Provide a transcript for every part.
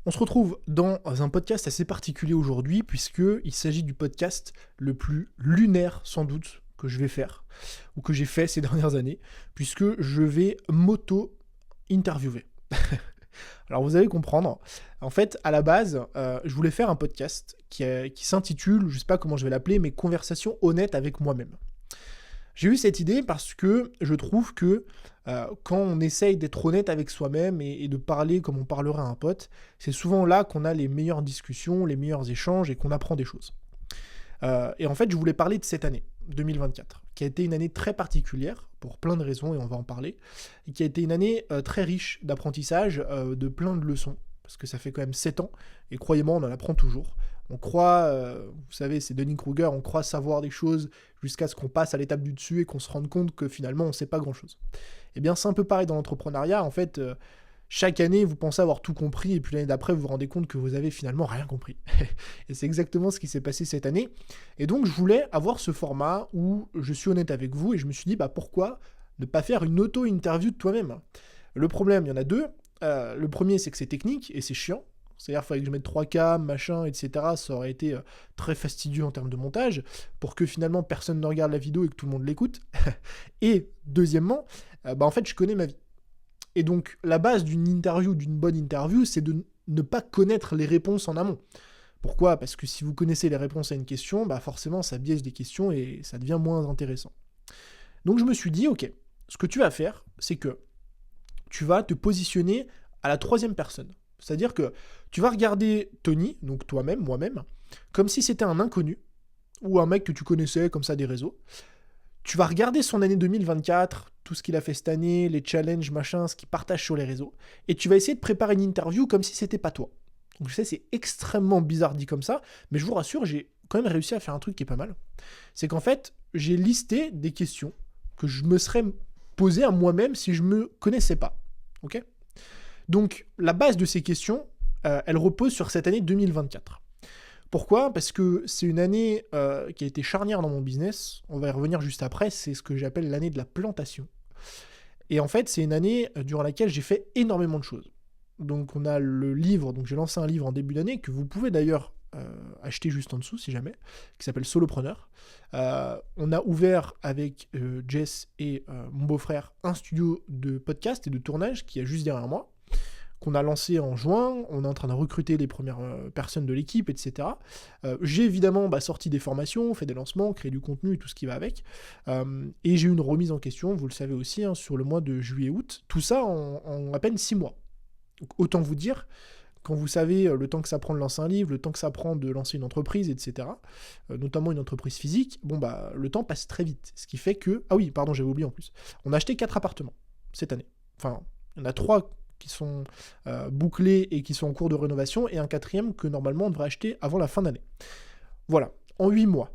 On se retrouve dans un podcast assez particulier aujourd'hui, puisqu'il s'agit du podcast le plus lunaire, sans doute, que je vais faire, ou que j'ai fait ces dernières années, puisque je vais m'auto-interviewer. Alors vous allez comprendre, en fait, à la base, je voulais faire un podcast qui s'intitule, je ne sais pas comment je vais l'appeler, mais Conversation honnête avec moi-même. J'ai eu cette idée parce que je trouve que quand on essaye d'être honnête avec soi-même et de parler comme on parlerait à un pote, c'est souvent là qu'on a les meilleures discussions, les meilleurs échanges et qu'on apprend des choses. Et en fait, je voulais parler de cette année, 2024, qui a été une année très particulière, pour plein de raisons, et on va en parler, et qui a été une année très riche d'apprentissage, de plein de leçons, parce que ça fait quand même 7 ans, et croyez-moi, on en apprend toujours. On croit, vous savez, c'est Dunning-Kruger, on croit savoir des choses jusqu'à ce qu'on passe à l'étape du dessus et qu'on se rende compte que finalement, on ne sait pas grand-chose. Eh bien, c'est un peu pareil dans l'entrepreneuriat, en fait, chaque année, vous pensez avoir tout compris, et puis l'année d'après, vous vous rendez compte que vous avez finalement rien compris. Et c'est exactement ce qui s'est passé cette année. Et donc, je voulais avoir ce format où je suis honnête avec vous, et je me suis dit, pourquoi ne pas faire une auto-interview de toi-même? Le problème, il y en a deux. Le premier, c'est que c'est technique, et c'est chiant. C'est-à-dire qu'il fallait que je mette 3 cams, machin, etc. Ça aurait été très fastidieux en termes de montage, pour que finalement personne ne regarde la vidéo et que tout le monde l'écoute. Et deuxièmement, en fait, je connais ma vie. Et donc, la base d'une interview, d'une bonne interview, c'est de ne pas connaître les réponses en amont. Pourquoi ? Parce que si vous connaissez les réponses à une question, forcément, ça biaise les questions et ça devient moins intéressant. Donc, je me suis dit, ok, ce que tu vas faire, c'est que tu vas te positionner à la troisième personne. C'est-à-dire que tu vas regarder Tony, donc toi-même, moi-même, comme si c'était un inconnu, ou un mec que tu connaissais comme ça des réseaux. Tu vas regarder son année 2024, tout ce qu'il a fait cette année, les challenges, machin, ce qu'il partage sur les réseaux, et tu vas essayer de préparer une interview comme si c'était pas toi. Donc je sais, c'est extrêmement bizarre dit comme ça, mais je vous rassure, j'ai quand même réussi à faire un truc qui est pas mal. C'est qu'en fait, j'ai listé des questions que je me serais posées à moi-même si je me connaissais pas. Ok ? Donc la base de ces questions, elle repose sur cette année 2024. Pourquoi ? Parce que c'est une année qui a été charnière dans mon business. On va y revenir juste après. C'est ce que j'appelle l'année de la plantation. Et en fait, c'est une année durant laquelle j'ai fait énormément de choses. Donc on a le livre, donc j'ai lancé un livre en début d'année, que vous pouvez d'ailleurs acheter juste en dessous si jamais, qui s'appelle Solopreneur. On a ouvert avec Jess et mon beau-frère un studio de podcast et de tournage qui est juste derrière moi, qu'on a lancé en juin. On est en train de recruter les premières personnes de l'équipe, etc. J'ai évidemment sorti des formations, fait des lancements, créé du contenu et tout ce qui va avec. Et j'ai eu une remise en question, vous le savez aussi, sur le mois de juillet-août. Tout ça en à peine 6 mois. Donc, autant vous dire, quand vous savez le temps que ça prend de lancer un livre, le temps que ça prend de lancer une entreprise, etc., notamment une entreprise physique, le temps passe très vite. Ce qui fait que... Ah oui, pardon, j'avais oublié en plus. On a acheté 4 appartements cette année. Enfin, il y en a 3 qui sont bouclés et qui sont en cours de rénovation, et un 4e que normalement on devrait acheter avant la fin d'année. Voilà, en 8 mois.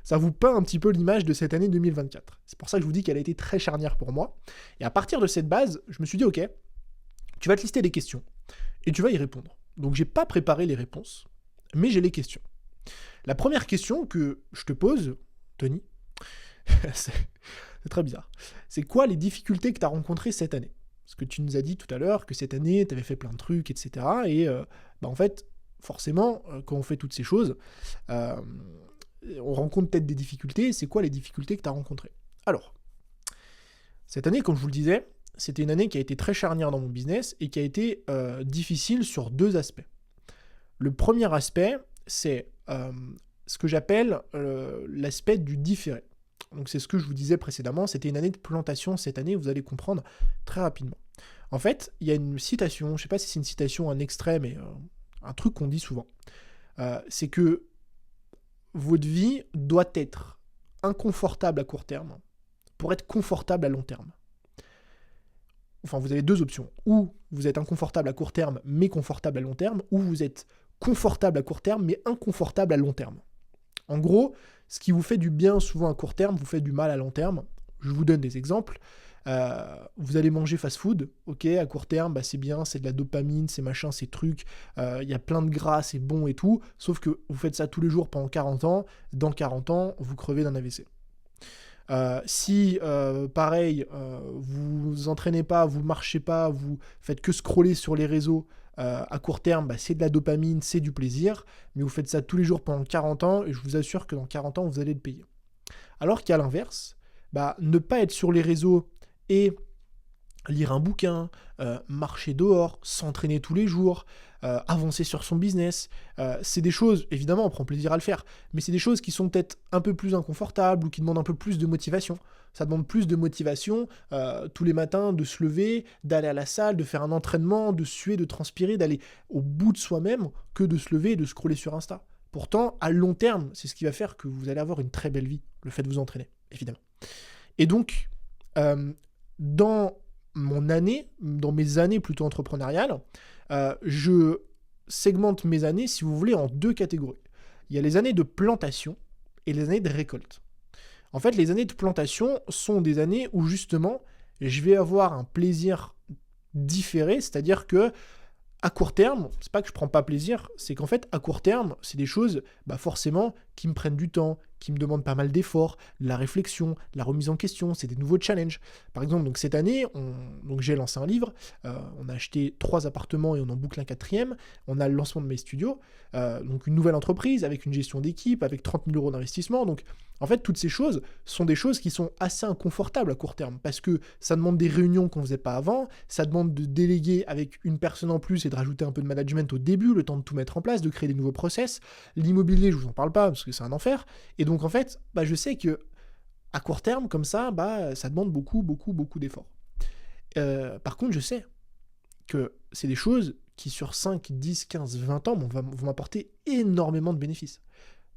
Ça vous peint un petit peu l'image de cette année 2024. C'est pour ça que je vous dis qu'elle a été très charnière pour moi. Et à partir de cette base, je me suis dit, ok, tu vas te lister des questions, et tu vas y répondre. Donc j'ai pas préparé les réponses, mais j'ai les questions. La première question que je te pose, Tony, c'est très bizarre. C'est quoi les difficultés que tu as rencontrées cette année ? Parce que tu nous as dit tout à l'heure que cette année, tu avais fait plein de trucs, etc. Et en fait, forcément, quand on fait toutes ces choses, on rencontre peut-être des difficultés. C'est quoi les difficultés que tu as rencontrées ? Alors, cette année, comme je vous le disais, c'était une année qui a été très charnière dans mon business et qui a été difficile sur 2 aspects. Le premier aspect, c'est ce que j'appelle l'aspect du différé. Donc c'est ce que je vous disais précédemment, c'était une année de plantation cette année, vous allez comprendre très rapidement. En fait, il y a une citation, je ne sais pas si c'est une citation, un extrait, mais un truc qu'on dit souvent. C'est que votre vie doit être inconfortable à court terme pour être confortable à long terme. Enfin, vous avez 2 options. Ou vous êtes inconfortable à court terme, mais confortable à long terme, ou vous êtes confortable à court terme, mais inconfortable à long terme. En gros, ce qui vous fait du bien souvent à court terme, vous fait du mal à long terme. Je vous donne des exemples. Vous allez manger fast-food, ok, à court terme, c'est bien, c'est de la dopamine, c'est machin, c'est trucs, il y a plein de gras, c'est bon et tout, sauf que vous faites ça tous les jours pendant 40 ans, dans 40 ans, vous crevez d'un AVC. Si, pareil, vous entraînez pas, vous marchez pas, vous faites que scroller sur les réseaux, À court terme, c'est de la dopamine, c'est du plaisir, mais vous faites ça tous les jours pendant 40 ans, et je vous assure que dans 40 ans, vous allez le payer. Alors qu'à l'inverse, ne pas être sur les réseaux et lire un bouquin, marcher dehors, s'entraîner tous les jours, avancer sur son business, c'est des choses, évidemment on prend plaisir à le faire, mais c'est des choses qui sont peut-être un peu plus inconfortables ou qui demandent un peu plus de motivation. Ça demande plus de motivation tous les matins de se lever, d'aller à la salle, de faire un entraînement, de suer, de transpirer, d'aller au bout de soi-même que de se lever et de scroller sur Insta. Pourtant, à long terme, c'est ce qui va faire que vous allez avoir une très belle vie, le fait de vous entraîner, évidemment. Et donc, dans mes années plutôt entrepreneuriales, je segmente mes années, si vous voulez, en 2 catégories. Il y a les années de plantation et les années de récolte. En fait, les années de plantation sont des années où justement, je vais avoir un plaisir différé, c'est-à-dire que à court terme, c'est pas que je prends pas plaisir, c'est qu'en fait, à court terme, c'est des choses, forcément, qui me prennent du temps, qui me demandent pas mal d'efforts, de la réflexion, de la remise en question, c'est des nouveaux challenges. Par exemple, donc cette année, j'ai lancé un livre, on a acheté 3 appartements et on en boucle un 4e, on a le lancement de mes studios, donc une nouvelle entreprise avec une gestion d'équipe, avec 30 000 € d'investissement, donc en fait, toutes ces choses sont des choses qui sont assez inconfortables à court terme, parce que ça demande des réunions qu'on ne faisait pas avant, ça demande de déléguer avec une personne en plus et de rajouter un peu de management au début, le temps de tout mettre en place, de créer des nouveaux process. L'immobilier, je vous en parle pas, parce que c'est un enfer. Et donc, en fait, je sais que à court terme, comme ça, ça demande beaucoup d'efforts. Par contre, je sais que c'est des choses qui, sur 5, 10, 15, 20 ans, vont m'apporter énormément de bénéfices.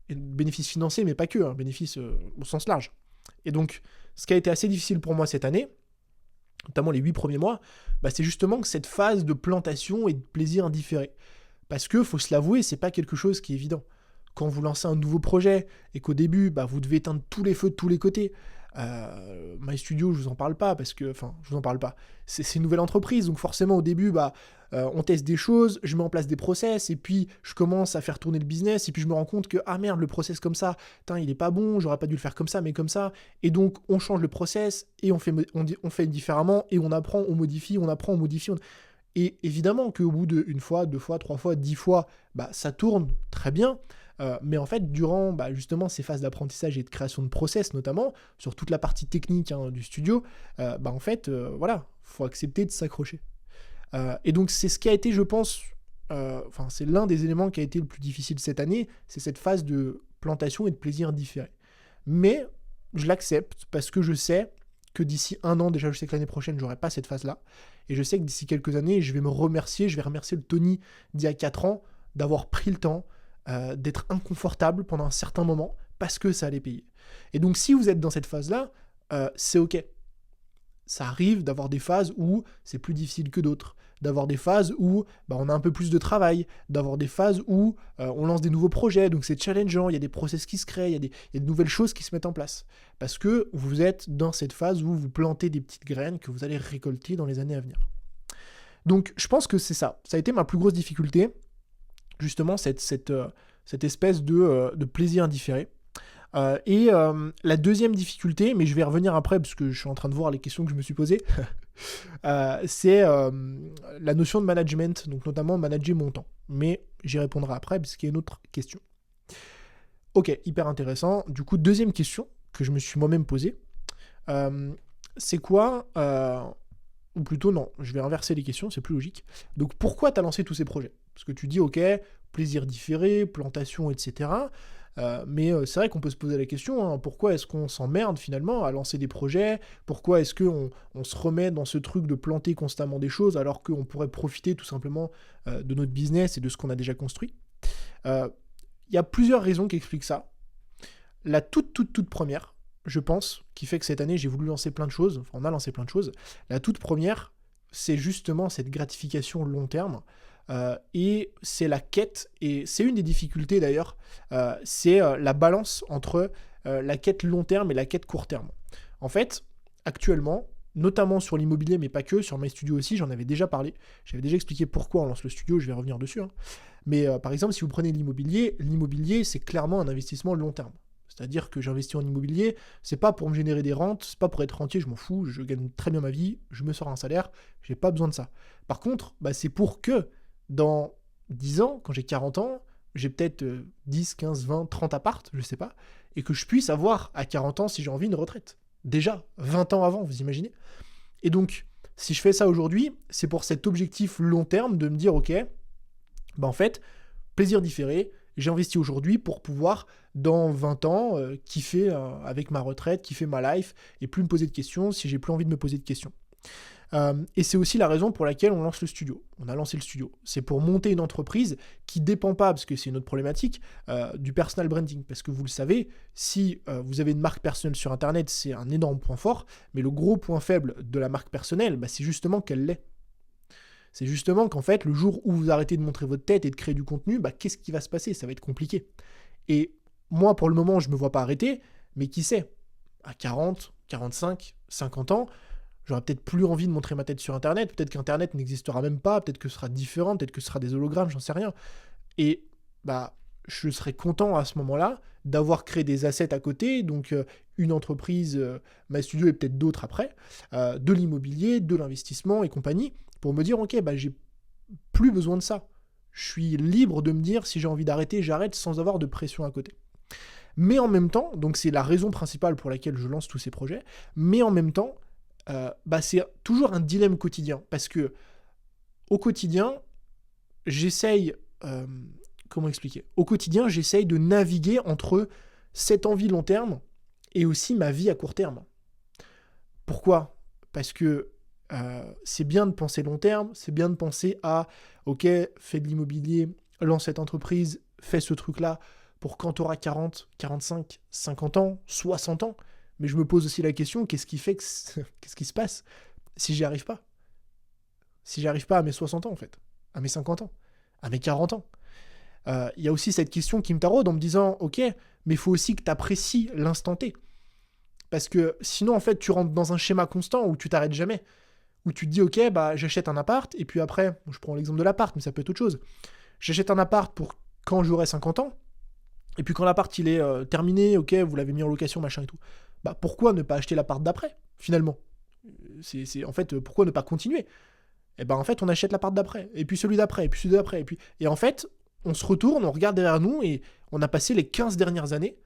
Et bénéfices financiers, mais pas que, bénéfices au sens large. Et donc, ce qui a été assez difficile pour moi cette année, notamment les 8 premiers mois, c'est justement que cette phase de plantation et de plaisir indifféré. Parce que, faut se l'avouer, c'est pas quelque chose qui est évident. Quand vous lancez un nouveau projet et qu'au début, vous devez éteindre tous les feux de tous les côtés, My Studio, je vous en parle pas parce que, je vous en parle pas. C'est une nouvelle entreprise, donc forcément au début, on teste des choses, je mets en place des process, et puis je commence à faire tourner le business, et puis je me rends compte que ah merde, le process comme ça, il est pas bon, j'aurais pas dû le faire comme ça, mais comme ça. Et donc on change le process et on fait différemment et on apprend, on modifie, on apprend, on modifie. Et évidemment qu'au bout d'1 fois, 2 fois, 3 fois, 10 fois, ça tourne très bien. Mais en fait, durant justement ces phases d'apprentissage et de création de process, notamment, sur toute la partie technique du studio, en fait, voilà, faut accepter de s'accrocher. Et donc, c'est ce qui a été, je pense, c'est l'un des éléments qui a été le plus difficile cette année, c'est cette phase de plantation et de plaisir différé. Mais je l'accepte parce que je sais que d'ici 1 an, déjà je sais que l'année prochaine, j'aurai pas cette phase-là. Et je sais que d'ici quelques années, je vais remercier le Tony d'il y a 4 ans d'avoir pris le temps, d'être inconfortable pendant un certain moment parce que ça allait payer. Et donc si vous êtes dans cette phase-là, c'est ok. Ça arrive d'avoir des phases où c'est plus difficile que d'autres, d'avoir des phases où on a un peu plus de travail, d'avoir des phases où on lance des nouveaux projets, donc c'est challengeant, il y a des process qui se créent, il y a de nouvelles choses qui se mettent en place. Parce que vous êtes dans cette phase où vous plantez des petites graines que vous allez récolter dans les années à venir. Donc je pense que c'est ça. Ça a été ma plus grosse difficulté, justement cette espèce de plaisir indifféré. Et la deuxième difficulté, mais je vais y revenir après parce que je suis en train de voir les questions que je me suis posées, c'est la notion de management, donc notamment manager mon temps. Mais j'y répondrai après parce qu'il y a une autre question. Ok, hyper intéressant. Du coup, deuxième question que je me suis moi-même posée, c'est quoi, ou plutôt non, je vais inverser les questions, c'est plus logique. Donc pourquoi tu as lancé tous ces projets ? Parce que tu dis, ok, plaisir différé, plantation, etc. Mais c'est vrai qu'on peut se poser la question, pourquoi est-ce qu'on s'emmerde finalement à lancer des projets ? Pourquoi est-ce qu'on se remet dans ce truc de planter constamment des choses alors qu'on pourrait profiter tout simplement de notre business et de ce qu'on a déjà construit ? Il y a plusieurs raisons qui expliquent ça. La toute première, je pense, qui fait que cette année j'ai voulu lancer plein de choses, on a lancé plein de choses, la toute première, c'est justement cette gratification long terme. Et c'est la quête, et c'est une des difficultés d'ailleurs, c'est la balance entre la quête long terme et la quête court terme. En fait, actuellement, notamment sur l'immobilier, mais pas que, sur My Studio aussi, j'en avais déjà parlé, j'avais déjà expliqué pourquoi on lance le studio, je vais revenir dessus. Mais par exemple, si vous prenez l'immobilier, c'est clairement un investissement long terme. C'est-à-dire que j'investis en immobilier, c'est pas pour me générer des rentes, c'est pas pour être rentier, je m'en fous, je gagne très bien ma vie, je me sors un salaire, j'ai pas besoin de ça. Par contre, c'est pour que dans 10 ans, quand j'ai 40 ans, j'ai peut-être 10, 15, 20, 30 appartes, je sais pas, et que je puisse avoir à 40 ans, si j'ai envie, une retraite. Déjà, 20 ans avant, vous imaginez? Et donc, si je fais ça aujourd'hui, c'est pour cet objectif long terme de me dire, ok, en fait, plaisir différé, j'ai investi aujourd'hui pour pouvoir, dans 20 ans, kiffer avec ma retraite, kiffer ma life, et plus me poser de questions si j'ai plus envie de me poser de questions. Et c'est aussi la raison pour laquelle on lance le studio. On a lancé le studio. C'est pour monter une entreprise qui ne dépend pas, parce que c'est une autre problématique, du personal branding. Parce que vous le savez, si vous avez une marque personnelle sur Internet, c'est un énorme point fort, mais le gros point faible de la marque personnelle, c'est justement qu'elle l'est. C'est justement qu'en fait, le jour où vous arrêtez de montrer votre tête et de créer du contenu, qu'est-ce qui va se passer? Ça va être compliqué. Et moi, pour le moment, je ne me vois pas arrêter, mais qui sait? À 40, 45, 50 ans, j'aurai peut-être plus envie de montrer ma tête sur Internet, peut-être qu'Internet n'existera même pas, peut-être que ce sera différent, peut-être que ce sera des hologrammes, j'en sais rien. Et je serais content à ce moment-là d'avoir créé des assets à côté, donc une entreprise, ma studio et peut-être d'autres après, de l'immobilier, de l'investissement et compagnie, pour me dire, ok, j'ai plus besoin de ça. Je suis libre de me dire, si j'ai envie d'arrêter, j'arrête sans avoir de pression à côté. Mais en même temps, donc c'est la raison principale pour laquelle je lance tous ces projets, mais en même temps, c'est toujours un dilemme quotidien, parce que au quotidien, j'essaye, comment expliquer? Au quotidien, j'essaye de naviguer entre cette envie long terme et aussi ma vie à court terme. Pourquoi? Parce que c'est bien de penser long terme, c'est bien de penser à, ok, fais de l'immobilier, lance cette entreprise, fais ce truc-là, pour quand tu auras 40, 45, 50 ans, 60 ans. Mais je me pose aussi la question, qu'est-ce qui se passe si j'y arrive pas? Si j'y arrive pas à mes 60 ans, en fait, à mes 50 ans, à mes 40 ans. Il y a aussi cette question qui me taraude en me disant, ok, mais il faut aussi que tu apprécies l'instant T. Parce que sinon, en fait, tu rentres dans un schéma constant où tu t'arrêtes jamais. Où tu te dis, ok, j'achète un appart, et puis après, je prends l'exemple de l'appart, mais ça peut être autre chose. J'achète un appart pour quand j'aurai 50 ans, et puis quand l'appart il est terminé, ok, vous l'avez mis en location, machin et tout. Pourquoi ne pas acheter l'appart d'après, finalement? C'est en fait, pourquoi ne pas continuer? Et en fait, on achète l'appart d'après, et puis celui d'après, et puis celui d'après, et en fait, on se retourne, on regarde derrière nous, et on a passé les 15 dernières années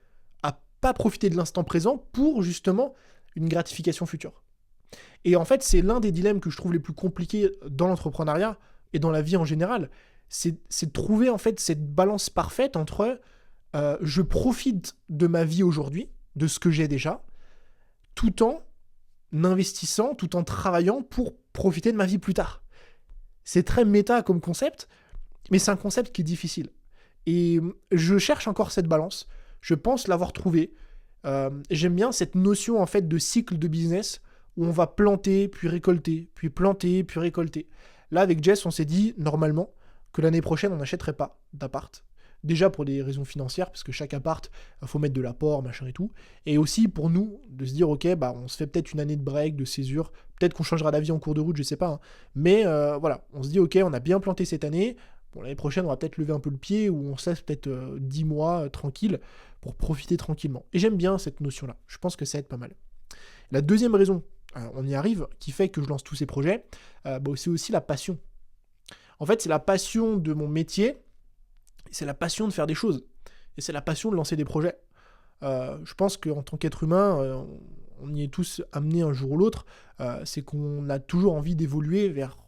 à pas profiter de l'instant présent pour, justement, une gratification future. Et en fait, c'est l'un des dilemmes que je trouve les plus compliqués dans l'entrepreneuriat, et dans la vie en général, c'est de trouver, en fait, cette balance parfaite entre je profite de ma vie aujourd'hui, de ce que j'ai déjà, tout en investissant, tout en travaillant pour profiter de ma vie plus tard. C'est très méta comme concept, mais c'est un concept qui est difficile. Et je cherche encore cette balance. Je pense l'avoir trouvée. J'aime bien cette notion en fait de cycle de business où on va planter, puis récolter, puis planter, puis récolter. Là, avec Jess, on s'est dit, normalement, que l'année prochaine, on n'achèterait pas d'appart. Déjà pour des raisons financières, parce que chaque appart, il faut mettre de l'apport, machin et tout. Et aussi pour nous, de se dire, ok, on se fait peut-être une année de break, de césure. Peut-être qu'on changera d'avis en cours de route, je sais pas. Hein. Mais voilà, on se dit, ok, on a bien planté cette année. Bon, l'année prochaine, on va peut-être lever un peu le pied, ou on se laisse peut-être 10 mois tranquille, pour profiter tranquillement. Et j'aime bien cette notion-là. Je pense que ça aide pas mal. La deuxième raison, on y arrive, qui fait que je lance tous ces projets, c'est aussi la passion. En fait, c'est la passion de mon métier, c'est la passion de faire des choses. Et c'est la passion de lancer des projets. Je pense qu'en tant qu'être humain, on y est tous amenés un jour ou l'autre. C'est qu'on a toujours envie d'évoluer vers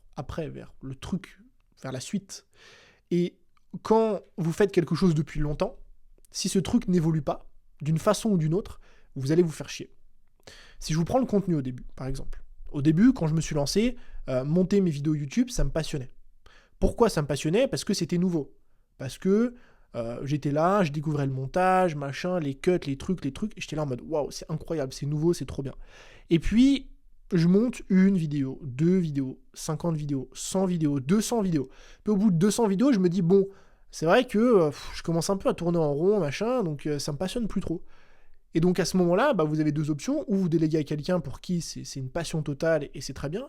le truc, vers la suite. Et quand vous faites quelque chose depuis longtemps, si ce truc n'évolue pas, d'une façon ou d'une autre, vous allez vous faire chier. Si je vous prends le contenu au début, par exemple. Au début, quand je me suis lancé, monter mes vidéos YouTube, ça me passionnait. Pourquoi ça me passionnait? Parce que c'était nouveau. Parce que j'étais là, je découvrais le montage, machin, les cuts, les trucs, et j'étais là en mode waouh, c'est incroyable, c'est nouveau, c'est trop bien. Et puis, je monte une vidéo, 2 vidéos, 50 vidéos, 100 vidéos, 200 vidéos. Puis au bout de 200 vidéos, je me dis bon, c'est vrai que je commence un peu à tourner en rond, machin, donc ça me passionne plus trop. Et donc à ce moment-là, vous avez 2 options, ou vous déléguez à quelqu'un pour qui c'est une passion totale et c'est très bien,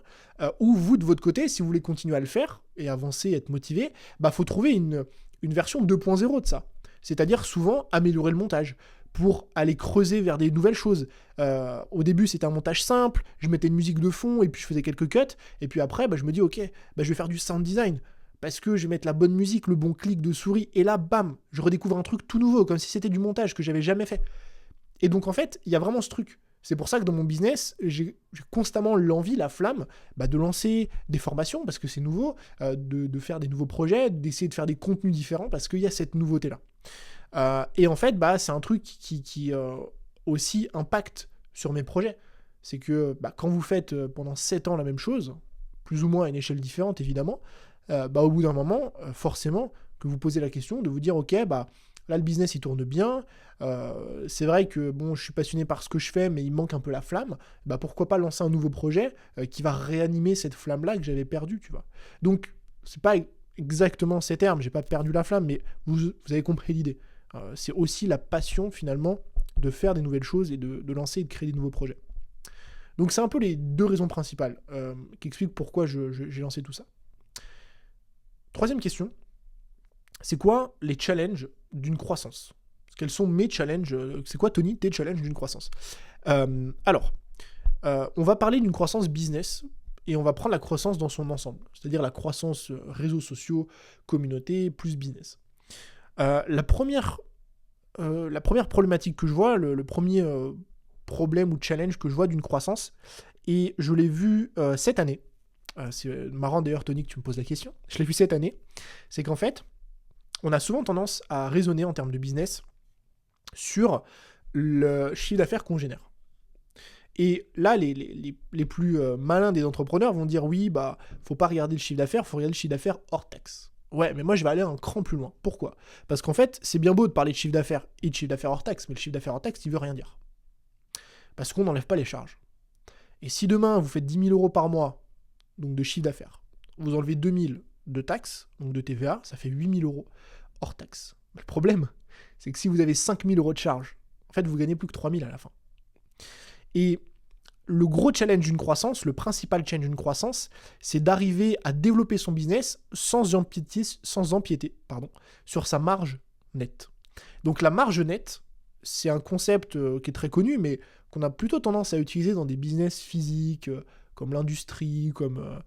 ou vous de votre côté, si vous voulez continuer à le faire et avancer, être motivé, faut trouver une version 2.0 de ça. C'est-à-dire souvent améliorer le montage pour aller creuser vers des nouvelles choses. Au début, c'était un montage simple, je mettais une musique de fond et puis je faisais quelques cuts, et puis après, je me dis ok, je vais faire du sound design. parce que je vais mettre la bonne musique, le bon clic de souris, et là, bam, je redécouvre un truc tout nouveau, comme si c'était du montage que j'avais jamais fait. Et donc, en fait, il y a vraiment ce truc. C'est pour ça que dans mon business, j'ai constamment l'envie, la flamme, de lancer des formations, parce que c'est nouveau, de faire des nouveaux projets, d'essayer de faire des contenus différents, parce qu'il y a cette nouveauté-là. Et en fait, c'est un truc qui aussi impacte sur mes projets. C'est que quand vous faites pendant 7 ans la même chose, plus ou moins à une échelle différente évidemment, au bout d'un moment, forcément, que vous posez la question de vous dire, ok, là le business il tourne bien, c'est vrai que je suis passionné par ce que je fais, mais il manque un peu la flamme, pourquoi pas lancer un nouveau projet qui va réanimer cette flamme-là que j'avais perdue, tu vois. Donc, c'est pas exactement ces termes, j'ai pas perdu la flamme, mais vous avez compris l'idée. C'est aussi la passion finalement de faire des nouvelles choses et de lancer et de créer des nouveaux projets. Donc c'est un peu les 2 raisons principales qui expliquent pourquoi j'ai lancé tout ça. Troisième question, c'est quoi les challenges d'une croissance ? Quels sont mes challenges ? C'est quoi, Tony, tes challenges d'une croissance ? Alors, on va parler d'une croissance business et on va prendre la croissance dans son ensemble, c'est-à-dire la croissance réseaux sociaux, communauté, plus business. La première problématique que je vois, le premier problème ou challenge que je vois d'une croissance, et je l'ai vu cette année, c'est marrant d'ailleurs Tony que tu me poses la question, je l'ai vu cette année, c'est qu'en fait, on a souvent tendance à raisonner en termes de business sur le chiffre d'affaires qu'on génère. Et là, les plus malins des entrepreneurs vont dire oui, faut pas regarder le chiffre d'affaires, faut regarder le chiffre d'affaires hors taxe. Ouais, mais moi je vais aller un cran plus loin. Pourquoi ? Parce qu'en fait, c'est bien beau de parler de chiffre d'affaires et de chiffre d'affaires hors taxe, mais le chiffre d'affaires hors taxe, il veut rien dire. Parce qu'on n'enlève pas les charges. Et si demain, vous faites 10 000 euros par mois, donc de chiffre d'affaires, vous enlevez 2 000 de taxes, donc de TVA, ça fait 8 000 euros hors taxe. Mais le problème, c'est que si vous avez 5 000 euros de charges, en fait, vous gagnez plus que 3 000 à la fin. Et le gros challenge d'une croissance, le principal challenge d'une croissance, c'est d'arriver à développer son business sans empiéter sur sa marge nette. Donc la marge nette, c'est un concept qui est très connu, mais qu'on a plutôt tendance à utiliser dans des business physiques, comme l'industrie, comme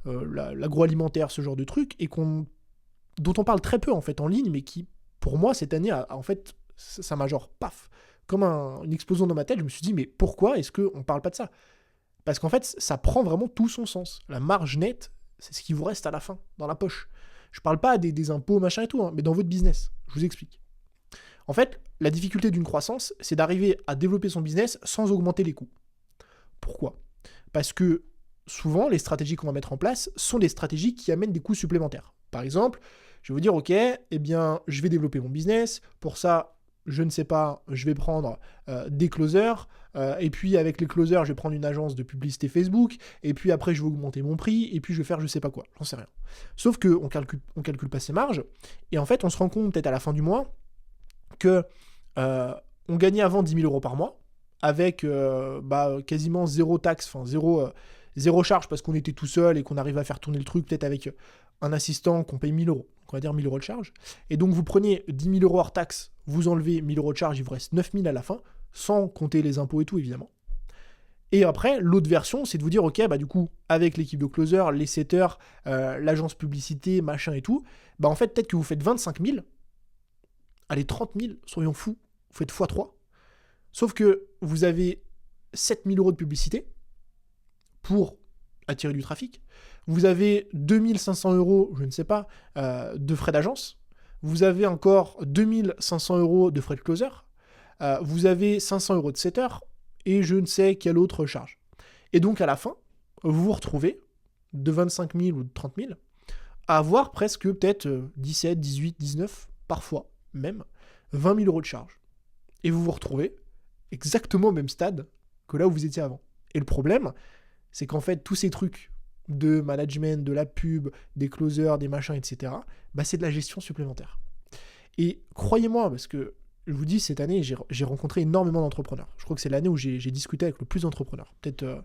l'agroalimentaire, ce genre de trucs, et dont on parle très peu en fait en ligne, mais qui, pour moi, cette année, en fait, ça m'a genre paf, comme une explosion dans ma tête. Je me suis dit, mais pourquoi est-ce qu'on parle pas de ça ? Parce qu'en fait, ça prend vraiment tout son sens. La marge nette, c'est ce qui vous reste à la fin, dans la poche. Je parle pas des impôts, machin et tout, mais dans votre business. Je vous explique. En fait, la difficulté d'une croissance, c'est d'arriver à développer son business sans augmenter les coûts. Pourquoi ? Parce que souvent, les stratégies qu'on va mettre en place sont des stratégies qui amènent des coûts supplémentaires. Par exemple, je vais vous dire, ok, je vais développer mon business. Pour ça, je ne sais pas, je vais prendre des closers, et puis avec les closers, je vais prendre une agence de publicité Facebook, et puis après, je vais augmenter mon prix, et puis je vais faire je sais pas quoi, j'en sais rien. Sauf qu'on calcule pas ses marges, et en fait, on se rend compte peut-être à la fin du mois que on gagnait avant 10 000 euros par mois, avec quasiment zéro taxe, enfin zéro charge, parce qu'on était tout seul et qu'on arrive à faire tourner le truc, peut-être avec un assistant qu'on paye 1 000 euros. On va dire 1 000 euros de charge. Et donc, vous prenez 10 000 euros hors taxe, vous enlevez 1 000 euros de charge, il vous reste 9 000 à la fin, sans compter les impôts et tout, évidemment. Et après, l'autre version, c'est de vous dire, ok, du coup, avec l'équipe de closer, les setters, l'agence publicité, machin et tout, en fait, peut-être que vous faites 25 000, allez, 30 000, soyons fous, vous faites x3. Sauf que vous avez 7 000 euros de publicité pour attirer du trafic. Vous avez 2 500 euros, je ne sais pas, de frais d'agence. Vous avez encore 2 500 euros de frais de closer. Vous avez 500 euros de setter et je ne sais quelle autre charge. Et donc à la fin, vous vous retrouvez de 25 000 ou de 30 000 à avoir presque peut-être 17, 18, 19, parfois même 20 000 euros de charge. Et vous vous retrouvez exactement au même stade que là où vous étiez avant. Et le problème, c'est qu'en fait, tous ces trucs de management, de la pub, des closers, des machins, etc., c'est de la gestion supplémentaire. Et croyez-moi, parce que je vous dis, cette année, j'ai rencontré énormément d'entrepreneurs. Je crois que c'est l'année où j'ai discuté avec le plus d'entrepreneurs. Peut-être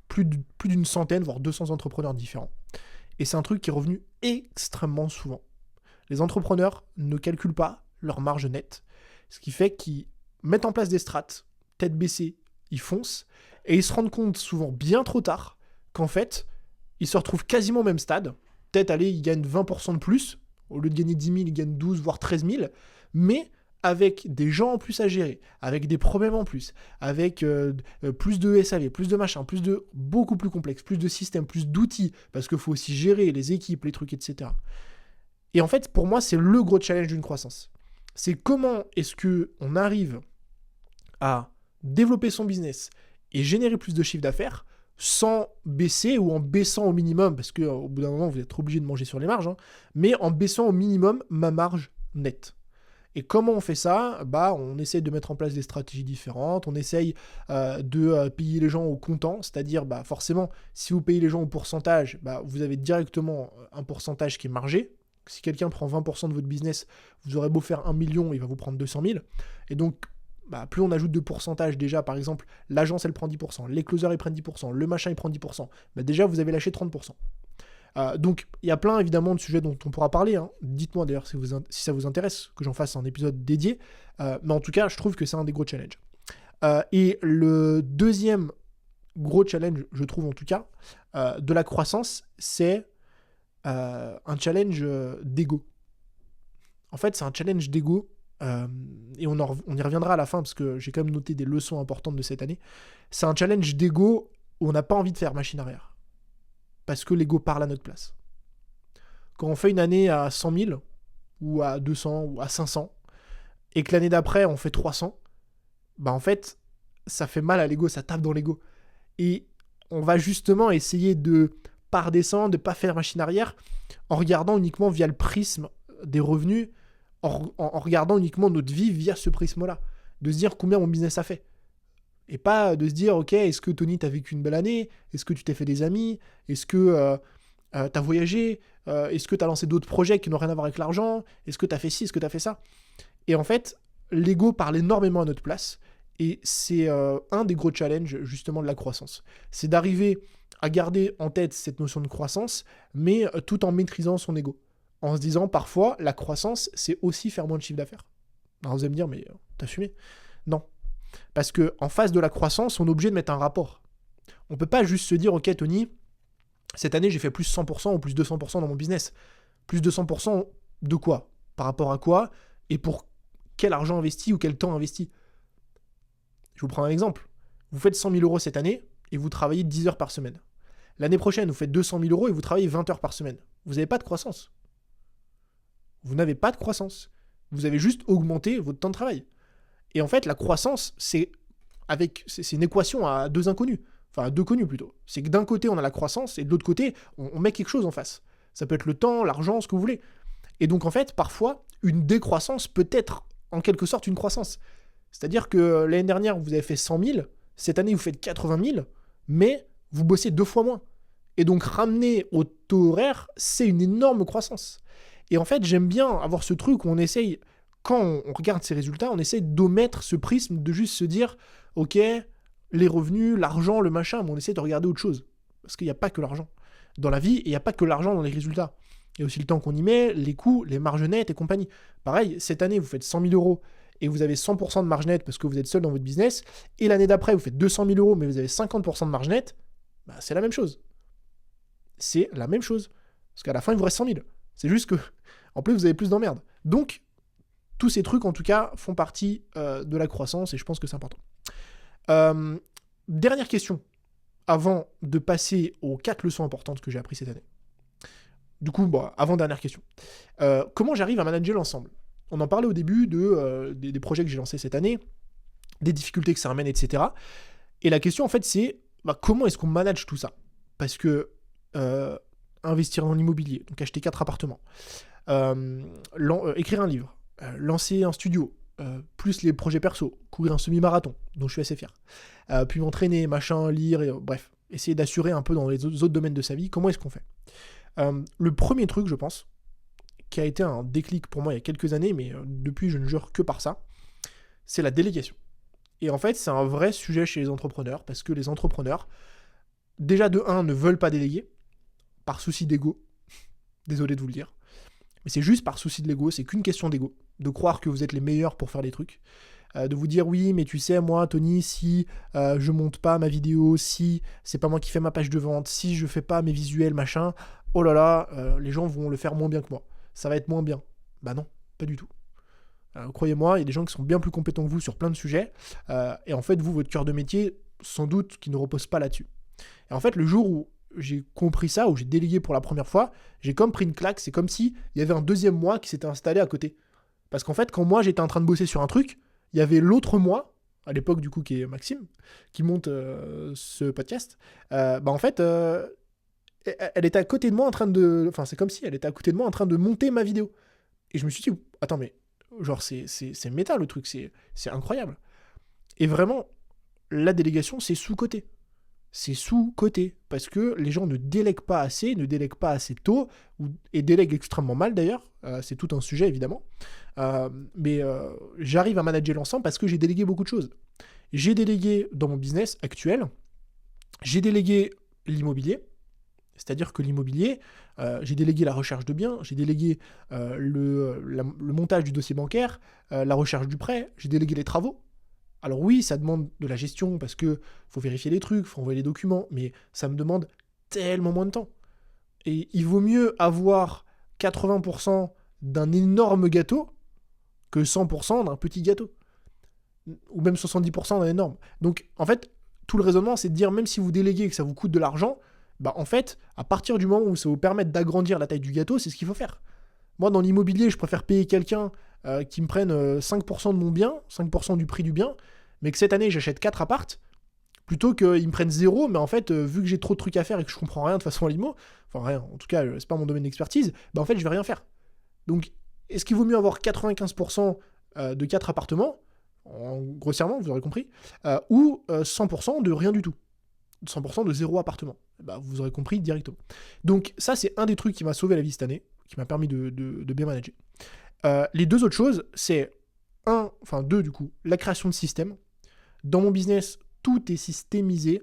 plus d'une centaine, voire 200 entrepreneurs différents. Et c'est un truc qui est revenu extrêmement souvent. Les entrepreneurs ne calculent pas leur marge nette, ce qui fait qu'ils mettent en place des strates, tête baissée, ils foncent, et ils se rendent compte souvent bien trop tard qu'en fait, ils se retrouvent quasiment au même stade, peut-être, allez, il gagne 20% de plus. Au lieu de gagner 10 000, il gagne 12, voire 13 000. Mais avec des gens en plus à gérer, avec des problèmes en plus, avec plus de SAV, plus de machin, beaucoup plus complexe, plus de systèmes, plus d'outils, parce qu'il faut aussi gérer les équipes, les trucs, etc. Et en fait, pour moi, c'est le gros challenge d'une croissance. C'est comment est-ce qu'on arrive à développer son business et générer plus de chiffre d'affaires sans baisser ou en baissant au minimum, parce qu'au bout d'un moment, vous êtes obligé de manger sur les marges, hein, mais en baissant au minimum ma marge nette. Et comment on fait ça ? On essaye de mettre en place des stratégies différentes, on essaye de payer les gens au comptant, c'est-à-dire forcément, si vous payez les gens au pourcentage, vous avez directement un pourcentage qui est margé. Si quelqu'un prend 20% de votre business, vous aurez beau faire 1 million, il va vous prendre 200 000. Et donc, plus on ajoute de pourcentage, déjà, par exemple, l'agence, elle prend 10%, les closers, ils prennent 10%, le machin, il prend 10%. Déjà, vous avez lâché 30%. Donc, il y a plein, évidemment, de sujets dont on pourra parler. Hein. Dites-moi, d'ailleurs, si ça vous intéresse, que j'en fasse un épisode dédié. Mais en tout cas, je trouve que c'est un des gros challenges. Et le deuxième gros challenge, je trouve, en tout cas, de la croissance, c'est un challenge d'ego. En fait, c'est un challenge d'ego, et on y reviendra à la fin, parce que j'ai quand même noté des leçons importantes de cette année. C'est un challenge d'ego où on n'a pas envie de faire machine arrière. Parce que l'ego parle à notre place. Quand on fait une année à 100 000, ou à 200, ou à 500, et que l'année d'après, on fait 300, en fait, ça fait mal à l'ego, ça tape dans l'ego. Et on va justement essayer de pas redescendre, de pas faire machine arrière, en regardant uniquement via le prisme des revenus, en regardant uniquement notre vie via ce prisme-là. De se dire combien mon business a fait. Et pas de se dire, ok, est-ce que Tony, t'as vécu une belle année ? Est-ce que tu t'es fait des amis ? Est-ce que t'as voyagé ? Est-ce que t'as lancé d'autres projets qui n'ont rien à voir avec l'argent ? Est-ce que t'as fait ci ? Est-ce que t'as fait ça ? Et en fait, l'ego parle énormément à notre place. Et c'est un des gros challenges, justement, de la croissance. C'est d'arriver à garder en tête cette notion de croissance, mais tout en maîtrisant son ego. En se disant, parfois, la croissance, c'est aussi faire moins de chiffre d'affaires. Alors vous allez me dire, mais t'as fumé ? Non. Parce qu'en face de la croissance, on est obligé de mettre un rapport. On ne peut pas juste se dire, ok Tony, cette année j'ai fait plus 100% ou plus 200% dans mon business. Plus 200% de quoi ? Par rapport à quoi ? Et pour quel argent investi ou quel temps investi ? Je vous prends un exemple. Vous faites 100 000 euros cette année et vous travaillez 10 heures par semaine. L'année prochaine, vous faites 200 000 euros et vous travaillez 20 heures par semaine. Vous n'avez pas de croissance. Vous n'avez pas de croissance. Vous avez juste augmenté votre temps de travail. Et en fait, la croissance, c'est une équation à deux inconnus. Enfin, à deux connus plutôt. C'est que d'un côté, on a la croissance, et de l'autre côté, on met quelque chose en face. Ça peut être le temps, l'argent, ce que vous voulez. Et donc, en fait, parfois, une décroissance peut être, en quelque sorte, une croissance. C'est-à-dire que l'année dernière, vous avez fait 100 000, cette année, vous faites 80 000, mais vous bossez 2 fois moins. Et donc, ramener au taux horaire, c'est une énorme croissance. Et en fait, j'aime bien avoir ce truc où on essaye... Quand on regarde ces résultats, on essaie d'omettre ce prisme, de juste se dire, ok, les revenus, l'argent, le machin, mais on essaie de regarder autre chose. Parce qu'il n'y a pas que l'argent dans la vie, et il n'y a pas que l'argent dans les résultats. Il y a aussi le temps qu'on y met, les coûts, les marges nettes et compagnie. Pareil, cette année, vous faites 100 000 euros et vous avez 100% de marge nette parce que vous êtes seul dans votre business, et l'année d'après, vous faites 200 000 euros mais vous avez 50% de marge nette, c'est la même chose. C'est la même chose. Parce qu'à la fin, il vous reste 100 000. C'est juste que, en plus, vous avez plus d'emmerdes. Donc, tous ces trucs, en tout cas, font partie de la croissance et je pense que c'est important. Dernière question, avant de passer aux 4 leçons importantes que j'ai apprises cette année. Du coup, avant-dernière question. Comment j'arrive à manager l'ensemble ? On en parlait au début des projets que j'ai lancés cette année, des difficultés que ça amène, etc. Et la question, en fait, c'est comment est-ce qu'on manage tout ça ? Parce que investir en immobilier, donc acheter 4 appartements, écrire un livre, lancer un studio, plus les projets perso, courir un semi-marathon, dont je suis assez fier, puis m'entraîner, machin, lire, et, bref, essayer d'assurer un peu dans les autres domaines de sa vie, comment est-ce qu'on fait ? Le premier truc, je pense, qui a été un déclic pour moi il y a quelques années, mais depuis je ne jure que par ça, c'est la délégation. Et en fait, c'est un vrai sujet chez les entrepreneurs, parce que les entrepreneurs, déjà de 1, ne veulent pas déléguer, par souci d'ego, désolé de vous le dire, mais c'est juste par souci de l'ego, c'est qu'une question d'ego, de croire que vous êtes les meilleurs pour faire des trucs, de vous dire oui, mais tu sais, moi, Tony, si je monte pas ma vidéo, si c'est pas moi qui fais ma page de vente, si je fais pas mes visuels, machin, oh là là, les gens vont le faire moins bien que moi. Ça va être moins bien. Bah non, pas du tout. Croyez-moi, il y a des gens qui sont bien plus compétents que vous sur plein de sujets. Et en fait, vous, votre cœur de métier, sans doute, qui ne repose pas là-dessus. Et en fait, le jour où j'ai compris ça, où j'ai délégué pour la première fois, j'ai comme pris une claque. C'est comme si il y avait un deuxième moi qui s'était installé à côté. Parce qu'en fait, quand moi, j'étais en train de bosser sur un truc, il y avait l'autre moi, à l'époque, du coup, qui est Maxime, qui monte ce podcast. En fait, elle était à côté de moi en train de... Enfin, c'est comme si elle était à côté de moi en train de monter ma vidéo. Et je me suis dit, attends, mais genre, c'est méta le truc, c'est incroyable. Et vraiment, la délégation, c'est sous-côté. C'est sous-côté. Parce que les gens ne délèguent pas assez, ne délèguent pas assez tôt, et délèguent extrêmement mal d'ailleurs. C'est tout un sujet, évidemment. Mais j'arrive à manager l'ensemble parce que j'ai délégué beaucoup de choses. J'ai délégué dans mon business actuel, j'ai délégué l'immobilier. C'est-à-dire que l'immobilier, j'ai délégué la recherche de biens, j'ai délégué le montage du dossier bancaire, la recherche du prêt, j'ai délégué les travaux. Alors oui, ça demande de la gestion parce que faut vérifier les trucs, faut envoyer les documents, mais ça me demande tellement moins de temps. Et il vaut mieux avoir 80% d'un énorme gâteau que 100% d'un petit gâteau. Ou même 70% d'un énorme. Donc en fait, tout le raisonnement, c'est de dire, même si vous déléguez et que ça vous coûte de l'argent, en fait, à partir du moment où ça vous permet d'agrandir la taille du gâteau, c'est ce qu'il faut faire. Moi, dans l'immobilier, je préfère payer quelqu'un qui me prenne 5% de mon bien, 5% du prix du bien, mais que cette année, j'achète 4 appartes, plutôt qu'ils me prennent 0, mais en fait, vu que j'ai trop de trucs à faire et que je comprends rien de façon à l'immo, enfin rien, en tout cas, c'est pas mon domaine d'expertise, en fait, je vais rien faire. Donc, est-ce qu'il vaut mieux avoir 95% de 4 appartements, grossièrement, vous aurez compris, ou 100% de rien du tout, 100% de 0 appartement? Vous aurez compris directement. Donc ça, c'est un des trucs qui m'a sauvé la vie cette année, qui m'a permis de bien manager. Les deux autres choses, c'est deux du coup, la création de systèmes. Dans mon business, tout est systémisé,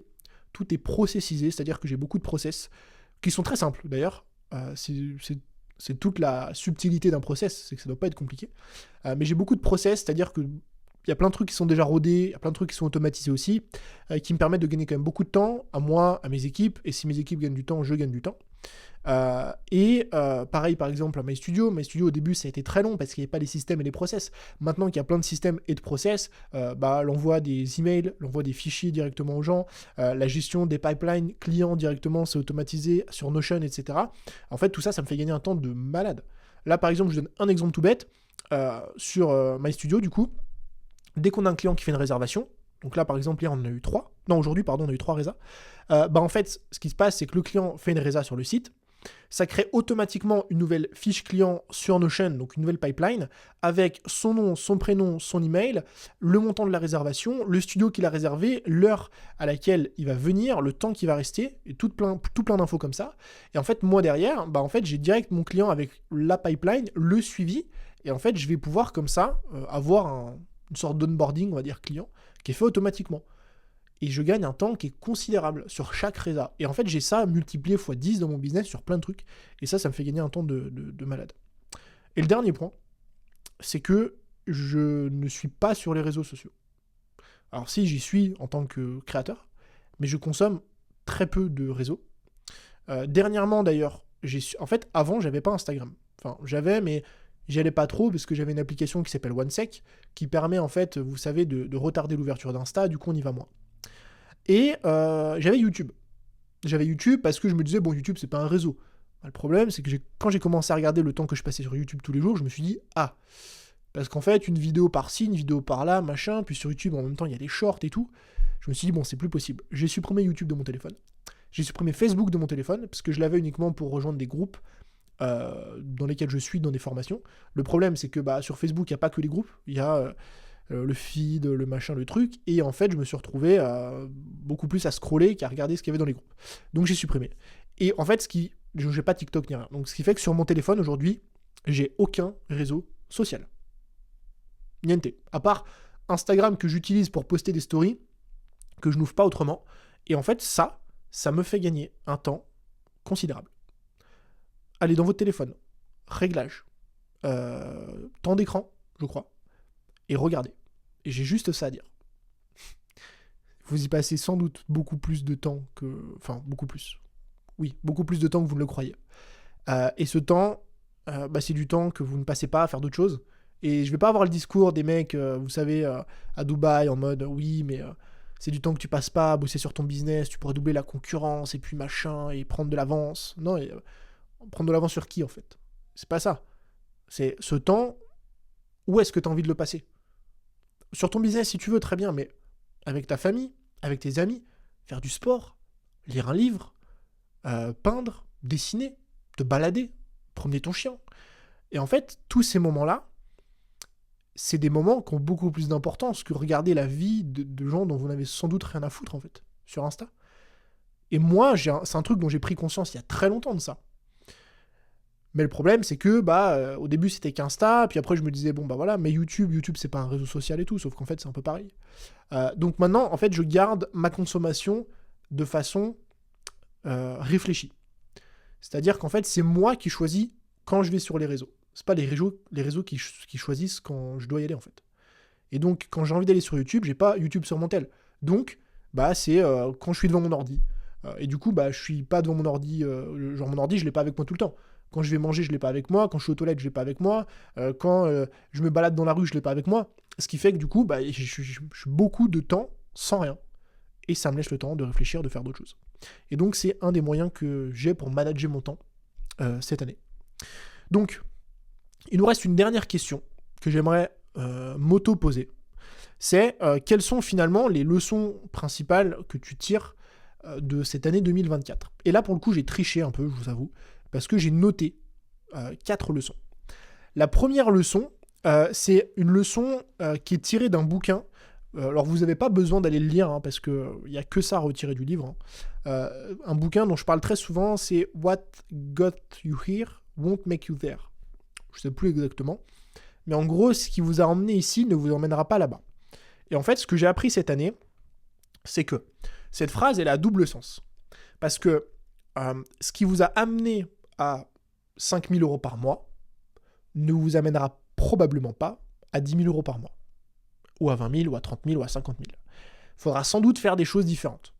tout est processisé, c'est-à-dire que j'ai beaucoup de process qui sont très simples d'ailleurs. C'est toute la subtilité d'un process, c'est que ça ne doit pas être compliqué. Mais j'ai beaucoup de process, c'est-à-dire que il y a plein de trucs qui sont déjà rodés, il y a plein de trucs qui sont automatisés aussi, qui me permettent de gagner quand même beaucoup de temps, à moi, à mes équipes, et si mes équipes gagnent du temps, je gagne du temps. Pareil par exemple à MyStudio. MyStudio au début ça a été très long parce qu'il n'y avait pas les systèmes et les process. Maintenant qu'il y a plein de systèmes et de process, l'envoi des emails, l'envoi des fichiers directement aux gens, la gestion des pipelines clients directement, c'est automatisé sur Notion, etc. En fait tout ça, ça me fait gagner un temps de malade. Là par exemple, je donne un exemple tout bête. Sur MyStudio du coup, dès qu'on a un client qui fait une réservation, donc là par exemple hier on en a eu 3, non aujourd'hui pardon on a eu 3 résas, en fait ce qui se passe c'est que le client fait une résa sur le site, ça crée automatiquement une nouvelle fiche client sur Notion, donc une nouvelle pipeline, avec son nom, son prénom, son email, le montant de la réservation, le studio qu'il a réservé, l'heure à laquelle il va venir, le temps qu'il va rester, et tout plein d'infos comme ça. Et en fait, moi derrière, en fait, j'ai direct mon client avec la pipeline, le suivi, et en fait, je vais pouvoir comme ça avoir une sorte d'onboarding, on va dire, client, qui est fait automatiquement. Et je gagne un temps qui est considérable sur chaque résa. Et en fait, j'ai ça multiplié x 10 dans mon business sur plein de trucs. Et ça me fait gagner un temps de malade. Et le dernier point, c'est que je ne suis pas sur les réseaux sociaux. Alors si, j'y suis en tant que créateur, mais je consomme très peu de réseaux. Dernièrement, d'ailleurs, en fait, avant, j'avais pas Instagram. Enfin, j'avais, mais j'y allais pas trop parce que j'avais une application qui s'appelle OneSec qui permet, en fait, vous savez, de retarder l'ouverture d'Insta. Du coup, on y va moins. Et j'avais YouTube. J'avais YouTube parce que je me disais, bon, YouTube, c'est pas un réseau. Le problème, c'est que quand j'ai commencé à regarder le temps que je passais sur YouTube tous les jours, je me suis dit, parce qu'en fait, une vidéo par-ci, une vidéo par-là, machin, puis sur YouTube, en même temps, il y a les shorts et tout. Je me suis dit, bon, c'est plus possible. J'ai supprimé YouTube de mon téléphone. J'ai supprimé Facebook de mon téléphone, parce que je l'avais uniquement pour rejoindre des groupes dans lesquels je suis dans des formations. Le problème, c'est que sur Facebook, il n'y a pas que les groupes. Il y a le feed, le machin, le truc. Et en fait, je me suis retrouvé beaucoup plus à scroller qu'à regarder ce qu'il y avait dans les groupes. Donc j'ai supprimé. Et en fait, je n'ai pas TikTok ni rien. Donc ce qui fait que sur mon téléphone, aujourd'hui, j'ai aucun réseau social. Niente. À part Instagram que j'utilise pour poster des stories, que je n'ouvre pas autrement. Et en fait, ça me fait gagner un temps considérable. Allez dans votre téléphone, réglage, temps d'écran, je crois, et regardez. Et j'ai juste ça à dire. Vous y passez sans doute beaucoup plus de temps que... Enfin, beaucoup plus. Oui, beaucoup plus de temps que vous ne le croyez. Et ce temps, c'est du temps que vous ne passez pas à faire d'autres choses. Et je vais pas avoir le discours des mecs, vous savez, à Dubaï, en mode oui, mais c'est du temps que tu passes pas à bosser sur ton business, tu pourrais doubler la concurrence, et puis machin, et prendre de l'avance. Non, prendre de l'avance sur qui en fait? C'est pas ça. C'est ce temps, où est-ce que tu as envie de le passer? Sur ton business, si tu veux, très bien, mais avec ta famille, avec tes amis, faire du sport, lire un livre, peindre, dessiner, te balader, promener ton chien. Et en fait, tous ces moments-là, c'est des moments qui ont beaucoup plus d'importance que regarder la vie de gens dont vous n'avez sans doute rien à foutre, en fait, sur Insta. Et moi, c'est un truc dont j'ai pris conscience il y a très longtemps de ça. Mais le problème, c'est que, au début, c'était qu'Insta, puis après, je me disais, bon, voilà, mais YouTube, c'est pas un réseau social et tout, sauf qu'en fait, c'est un peu pareil. Donc maintenant, en fait, je garde ma consommation de façon réfléchie. C'est-à-dire qu'en fait, c'est moi qui choisis quand je vais sur les réseaux. C'est pas les réseaux qui choisissent quand je dois y aller, en fait. Et donc, quand j'ai envie d'aller sur YouTube, j'ai pas YouTube sur mon tel. Donc, c'est quand je suis devant mon ordi. Et du coup, je suis pas devant mon ordi, genre mon ordi, je l'ai pas avec moi tout le temps. Quand je vais manger, je l'ai pas avec moi. Quand je suis aux toilettes, je l'ai pas avec moi. Quand je me balade dans la rue, je l'ai pas avec moi. Ce qui fait que du coup, je suis beaucoup de temps sans rien. Et ça me laisse le temps de réfléchir, de faire d'autres choses. Et donc, c'est un des moyens que j'ai pour manager mon temps cette année. Donc, il nous reste une dernière question que j'aimerais m'auto-poser. C'est quelles sont finalement les leçons principales que tu tires de cette année 2024. Et là, pour le coup, j'ai triché un peu, je vous avoue, parce que j'ai noté 4 leçons. La première leçon, c'est une leçon qui est tirée d'un bouquin. Alors, vous n'avez pas besoin d'aller le lire, parce qu'il n'y a que ça à retirer du livre. Un bouquin dont je parle très souvent, c'est « What got you here won't make you there ». Je ne sais plus exactement. Mais en gros, ce qui vous a emmené ici ne vous emmènera pas là-bas. Et en fait, ce que j'ai appris cette année, c'est que cette phrase, elle a double sens. Parce que ce qui vous a amené à 5 000 euros par mois ne vous amènera probablement pas à 10 000 euros par mois. Ou à 20 000, ou à 30 000, ou à 50 000. Il faudra sans doute faire des choses différentes.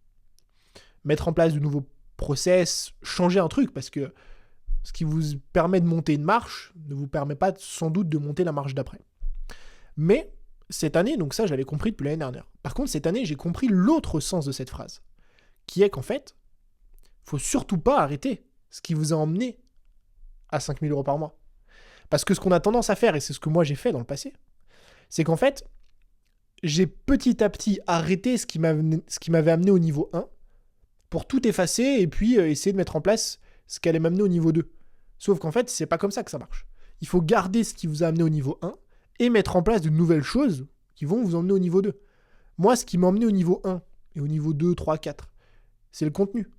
Mettre en place de nouveaux process, changer un truc, parce que ce qui vous permet de monter une marche ne vous permet pas sans doute de monter la marche d'après. Mais cette année, donc ça je l'avais compris depuis l'année dernière. Par contre, cette année, j'ai compris l'autre sens de cette phrase, qui est qu'en fait, faut surtout pas arrêter ce qui vous a emmené à 5 000 euros par mois. Parce que ce qu'on a tendance à faire, et c'est ce que moi j'ai fait dans le passé, c'est qu'en fait, j'ai petit à petit arrêté ce qui m'avait amené au niveau 1 pour tout effacer et puis essayer de mettre en place ce qui allait m'amener au niveau 2. Sauf qu'en fait, c'est pas comme ça que ça marche. Il faut garder ce qui vous a amené au niveau 1 et mettre en place de nouvelles choses qui vont vous emmener au niveau 2. Moi, ce qui m'a emmené au niveau 1 et au niveau 2, 3, 4, c'est le contenu.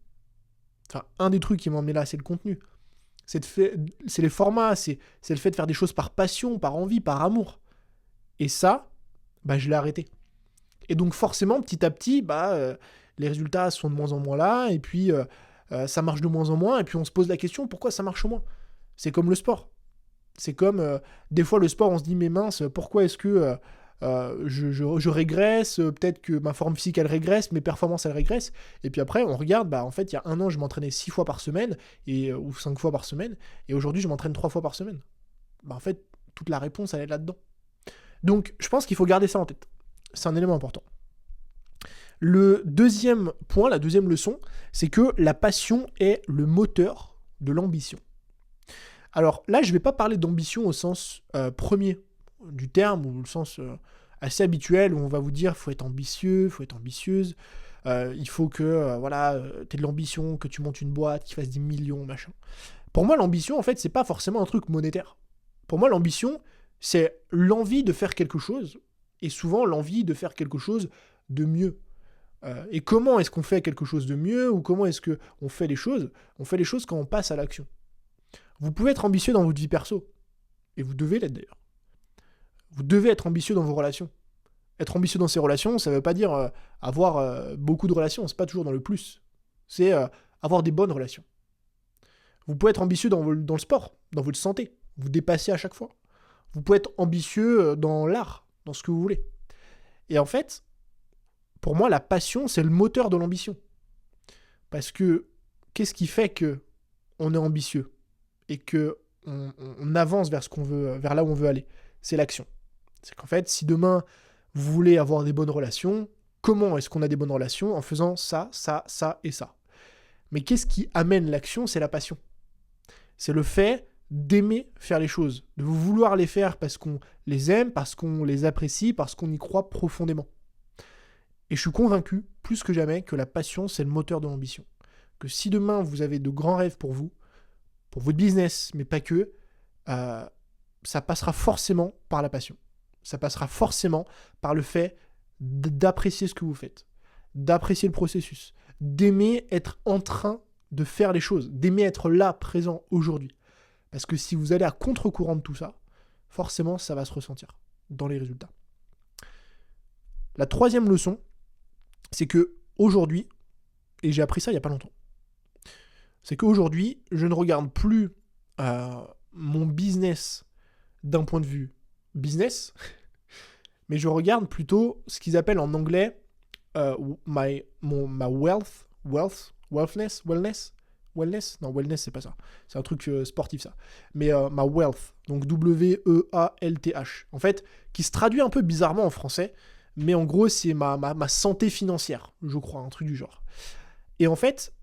Enfin, un des trucs qui m'a emmené là, c'est le contenu. C'est les formats, c'est le fait de faire des choses par passion, par envie, par amour. Et ça, je l'ai arrêté. Et donc forcément, petit à petit, les résultats sont de moins en moins là, et puis ça marche de moins en moins, et puis on se pose la question, pourquoi ça marche moins? C'est comme le sport. C'est comme, des fois le sport, on se dit, mais mince, pourquoi est-ce que je régresse, peut-être que ma forme physique, elle régresse, mes performances, elles régressent, et puis après, on regarde, en fait, il y a 1 an, je m'entraînais 6 fois par semaine, ou 5 fois par semaine, et aujourd'hui, je m'entraîne 3 fois par semaine. En fait, toute la réponse, elle est là-dedans. Donc, je pense qu'il faut garder ça en tête. C'est un élément important. Le deuxième point, la deuxième leçon, c'est que la passion est le moteur de l'ambition. Alors là, je ne vais pas parler d'ambition au sens premier du terme, ou le sens assez habituel, où on va vous dire faut être ambitieux, faut être ambitieuse, il faut que tu aies de l'ambition, que tu montes une boîte qui fasse 10 millions, machin. Pour moi, l'ambition, en fait, c'est pas forcément un truc monétaire. Pour moi, l'ambition, c'est l'envie de faire quelque chose, et souvent l'envie de faire quelque chose de mieux. Et comment est-ce qu'on fait quelque chose de mieux, ou comment est-ce qu'on fait les choses? On fait les choses quand on passe à l'action. Vous pouvez être ambitieux dans votre vie perso, et vous devez l'être d'ailleurs. Vous devez être ambitieux dans vos relations. Être ambitieux dans ses relations, ça ne veut pas dire avoir beaucoup de relations, c'est pas toujours dans le plus. C'est avoir des bonnes relations. Vous pouvez être ambitieux dans le sport, dans votre santé, vous dépassez à chaque fois. Vous pouvez être ambitieux dans l'art, dans ce que vous voulez. Et en fait, pour moi, la passion, c'est le moteur de l'ambition. Parce que qu'est-ce qui fait que on est ambitieux et que on avance vers ce qu'on veut, vers là où on veut aller? C'est l'action. C'est qu'en fait, si demain vous voulez avoir des bonnes relations, comment est-ce qu'on a des bonnes relations? En faisant ça, ça, ça et ça. Mais qu'est-ce qui amène l'action? C'est la passion. C'est le fait d'aimer faire les choses, de vouloir les faire parce qu'on les aime, parce qu'on les apprécie, parce qu'on y croit profondément. Et je suis convaincu, plus que jamais, que la passion, c'est le moteur de l'ambition. Que si demain, vous avez de grands rêves pour vous, pour votre business, mais pas que, ça passera forcément par la passion. Ça passera forcément par le fait d'apprécier ce que vous faites, d'apprécier le processus, d'aimer être en train de faire les choses, d'aimer être là, présent, aujourd'hui. Parce que si vous allez à contre-courant de tout ça, forcément, ça va se ressentir dans les résultats. La troisième leçon, c'est que aujourd'hui, et j'ai appris ça il n'y a pas longtemps, c'est qu'aujourd'hui, je ne regarde plus mon business d'un point de vue business, mais je regarde plutôt ce qu'ils appellent en anglais ma wellness, non, wellness, c'est pas ça. C'est un truc sportif, ça. Mais ma wealth, donc W-E-A-L-T-H. En fait, qui se traduit un peu bizarrement en français, mais en gros, c'est ma santé financière, je crois, un truc du genre. Et en fait,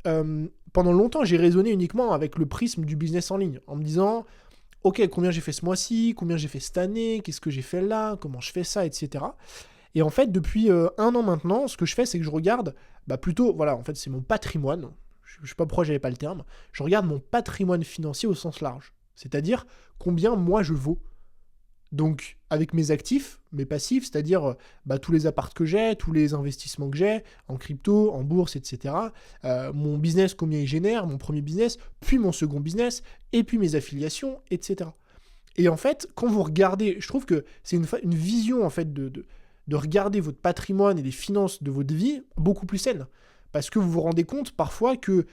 pendant longtemps, j'ai raisonné uniquement avec le prisme du business en ligne, en me disant, ok, combien j'ai fait ce mois-ci, combien j'ai fait cette année, qu'est-ce que j'ai fait là, comment je fais ça, etc. Et en fait, depuis 1 an maintenant, ce que je fais, c'est que je regarde, plutôt, voilà, en fait, c'est mon patrimoine. Je ne sais pas pourquoi j'avais pas le terme. Je regarde mon patrimoine financier au sens large. C'est-à-dire combien moi je vaux. Donc, avec mes actifs, mes passifs, c'est-à-dire tous les apparts que j'ai, tous les investissements que j'ai, en crypto, en bourse, etc. Mon business, combien il génère, mon premier business, puis mon second business, et puis mes affiliations, etc. Et en fait, quand vous regardez, je trouve que c'est une vision en fait de regarder votre patrimoine et les finances de votre vie beaucoup plus saine. Parce que vous vous rendez compte parfois que,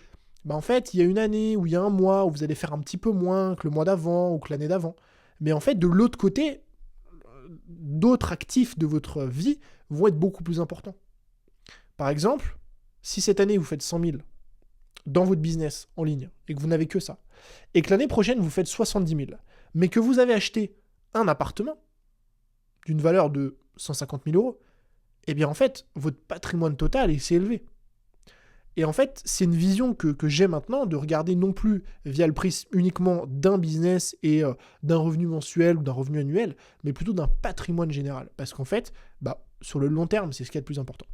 en fait, il y a une année ou il y a un mois où vous allez faire un petit peu moins que le mois d'avant ou que l'année d'avant. Mais en fait, de l'autre côté, d'autres actifs de votre vie vont être beaucoup plus importants. Par exemple, si cette année vous faites 100 000 dans votre business en ligne et que vous n'avez que ça, et que l'année prochaine vous faites 70 000, mais que vous avez acheté un appartement d'une valeur de 150 000 euros, eh bien en fait, votre patrimoine total s'est élevé. Et en fait, c'est une vision que j'ai maintenant de regarder non plus via le prisme uniquement d'un business et d'un revenu mensuel ou d'un revenu annuel, mais plutôt d'un patrimoine général. Parce qu'en fait, sur le long terme, c'est ce qui est le plus important.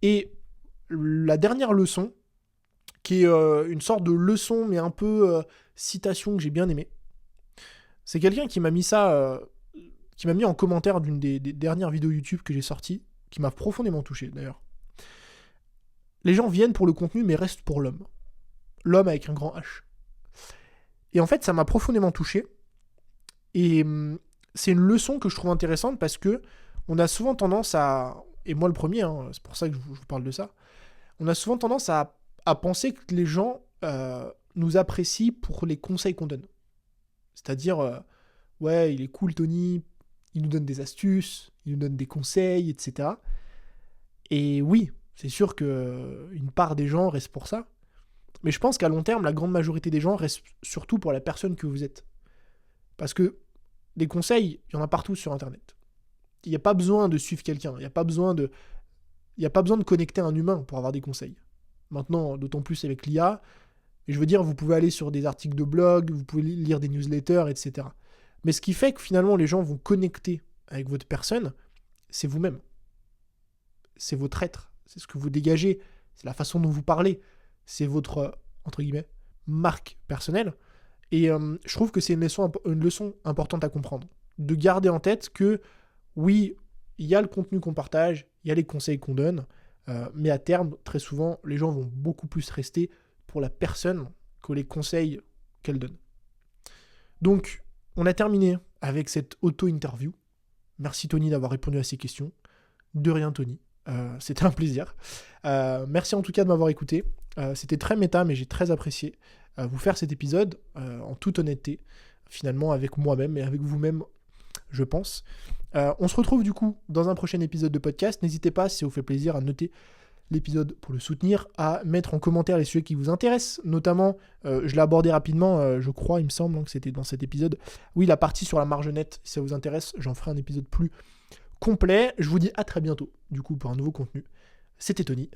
Et la dernière leçon, qui est une sorte de leçon, mais un peu citation que j'ai bien aimée, c'est quelqu'un qui m'a mis ça, qui m'a mis en commentaire d'une des dernières vidéos YouTube que j'ai sorties, qui m'a profondément touché d'ailleurs. Les gens viennent pour le contenu, mais restent pour l'homme. L'homme avec un grand H. Et en fait, ça m'a profondément touché. Et c'est une leçon que je trouve intéressante parce que on a souvent tendance à... Et moi le premier, c'est pour ça que je vous parle de ça. On a souvent tendance à penser que les gens nous apprécient pour les conseils qu'on donne. C'est-à-dire, ouais, il est cool Tony, il nous donne des astuces, il nous donne des conseils, etc. Et oui, c'est sûr qu'une part des gens restent pour ça. Mais je pense qu'à long terme, la grande majorité des gens restent surtout pour la personne que vous êtes. Parce que des conseils, il y en a partout sur Internet. Il n'y a pas besoin de suivre quelqu'un. Il n'y a pas besoin de connecter un humain pour avoir des conseils. Maintenant, d'autant plus avec l'IA. Et je veux dire, vous pouvez aller sur des articles de blog, vous pouvez lire des newsletters, etc. Mais ce qui fait que finalement, les gens vont connecter avec votre personne, c'est vous-même. C'est votre être. C'est ce que vous dégagez, c'est la façon dont vous parlez, c'est votre, entre guillemets, marque personnelle. Et je trouve que c'est une leçon importante à comprendre. De garder en tête que, oui, il y a le contenu qu'on partage, il y a les conseils qu'on donne, mais à terme, très souvent, les gens vont beaucoup plus rester pour la personne que les conseils qu'elle donne. Donc, on a terminé avec cette auto-interview. Merci Tony d'avoir répondu à ces questions. De rien Tony. C'était un plaisir. Merci en tout cas de m'avoir écouté. C'était très méta, mais j'ai très apprécié vous faire cet épisode en toute honnêteté, finalement avec moi-même et avec vous-même, je pense. On se retrouve du coup dans un prochain épisode de podcast. N'hésitez pas, si ça vous fait plaisir, à noter l'épisode pour le soutenir, à mettre en commentaire les sujets qui vous intéressent, notamment, je l'ai abordé rapidement, je crois, il me semble que c'était dans cet épisode, oui, la partie sur la marge nette, si ça vous intéresse, j'en ferai un épisode plus complet. Je vous dis à très bientôt, du coup, pour un nouveau contenu. C'était Tony.